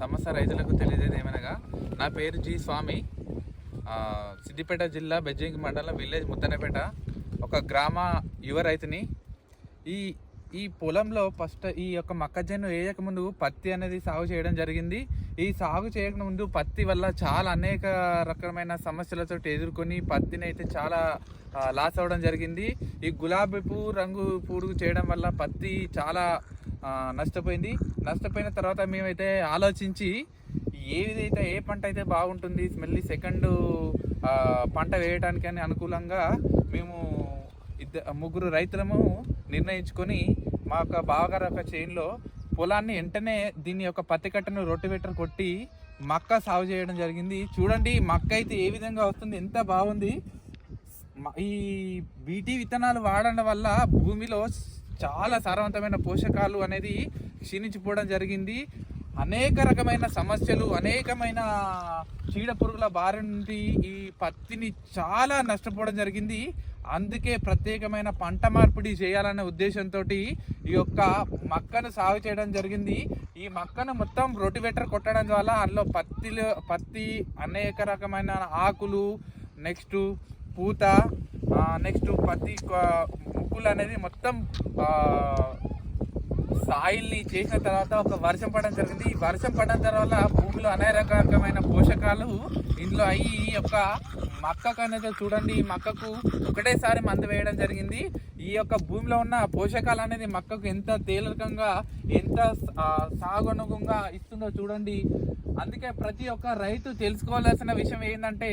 సమస్త రైతులకు తెలియజేది ఏమనగా, నా పేరు జి స్వామి. సిద్దిపేట జిల్లా బెజ్జంకి మండలం విలేజ్ ముత్తనపేట ఒక గ్రామ యువ రైతుని. ఈ ఈ పొలంలో ఫస్ట్ ఈ యొక్క మొక్కజొన్న వేయక ముందు పత్తి అనేది సాగు చేయడం జరిగింది. ఈ సాగు చేయక ముందు పత్తి వల్ల చాలా అనేక రకమైన సమస్యలతో ఎదుర్కొని పత్తిని అయితే చాలా లాస్ అవ్వడం జరిగింది. ఈ గులాబీ రంగు పూడు చేయడం వల్ల పత్తి చాలా నష్టపోయింది. నష్టపోయిన తర్వాత మేమైతే ఆలోచించి ఏ పంట అయితే బాగుంటుంది మళ్ళీ సెకండ్ పంట వేయడానికి అని అనుకూలంగా మేము ముగ్గురు రైతులము నిర్ణయించుకొని మా యొక్క బావగారు యొక్క చేనులో పొలాన్ని వెంటనే దీని యొక్క పత్తి కట్టను రొటివేటర్ కొట్టి మక్క సాగు చేయడం జరిగింది. చూడండి మక్క అయితే ఏ విధంగా వస్తుంది, ఎంత బాగుంది. ఈ బీటీ విత్తనాలు వాడడం వల్ల భూమిలో చాలా సారవంతమైన పోషకాలు అనేది క్షీణించిపోవడం జరిగింది. అనేక రకమైన సమస్యలు, అనేకమైన చీడ పురుగుల బారి నుండి ఈ పత్తిని చాలా నష్టపోవడం జరిగింది. అందుకే ప్రత్యేకమైన పంట మార్పిడి చేయాలనే ఉద్దేశంతో ఈ యొక్క మక్కను సాగు చేయడం జరిగింది. ఈ మక్కను మొత్తం రొటివేటర్ కొట్టడం వల్ల అందులో పత్తి అనేక రకమైన ఆకులు, నెక్స్ట్ పూత, నెక్స్ట్ పత్తి ముక్కులు అనేది మొత్తం సాయిల్ని చేసిన తర్వాత ఒక వర్షం పడడం జరిగింది. ఈ వర్షం పడడం తర్వాత భూమిలో అనేక రకమైన పోషకాలు ఇందులో అయ్యి ఈ యొక్క మక్కకు అనేది చూడండి, ఈ మక్కకు ఒకటేసారి మందు వేయడం జరిగింది. ఈ యొక్క భూమిలో ఉన్న పోషకాలు అనేది మక్కకు ఎంత తేలికంగా, ఎంత సాగునుగుంగా ఇస్తుందో చూడండి. అందుకే ప్రతి ఒక్క రైతు తెలుసుకోవాల్సిన విషయం ఏంటంటే,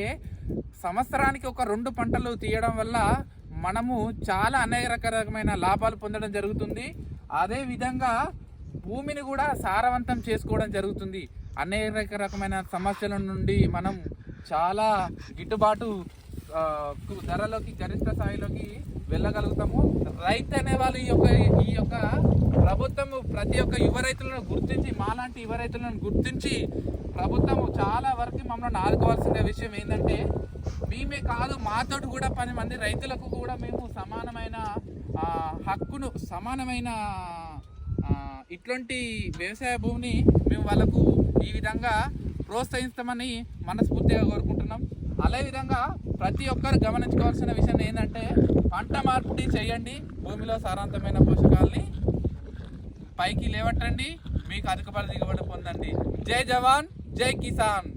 సంవత్సరానికి ఒక 2 పంటలు తీయడం వల్ల మనము చాలా అనేక రకమైన లాభాలు పొందడం జరుగుతుంది. అదేవిధంగా భూమిని కూడా సారవంతం చేసుకోవడం జరుగుతుంది. అనేక రకమైన సమస్యల నుండి మనం చాలా గిట్టుబాటు ధరలోకి, గరిష్ట స్థాయిలోకి వెళ్ళగలుగుతాము. రైతు అనే వాళ్ళు ఈ యొక్క ప్రభుత్వము ప్రతి ఒక్క యువ రైతులను గుర్తించి, మాలాంటి యువ రైతులను గుర్తించి ప్రభుత్వము చాలా వరకు మమ్మల్ని ఆదుకోవాల్సిన విషయం ఏంటంటే, మేమే కాదు మాతోటి కూడా 10 మంది రైతులకు కూడా మేము సమానమైన హక్కును, సమానమైన ఇట్లాంటి వ్యవసాయ భూమిని మేము వాళ్ళకు ఈ విధంగా ప్రోత్సహిస్తామని మనస్ఫూర్తిగా కోరుకుంటున్నాం. అదేవిధంగా ప్రతి ఒక్కరు గమనించుకోవాల్సిన విషయం ఏంటంటే, పంట మార్పిడి చేయండి, భూమిలో సారవంతమైన పోషకాలని పైకి లేవట్టండి, మీకు అధిక దిగుబడి పొందండి. జై జవాన్, జై కిసాన్.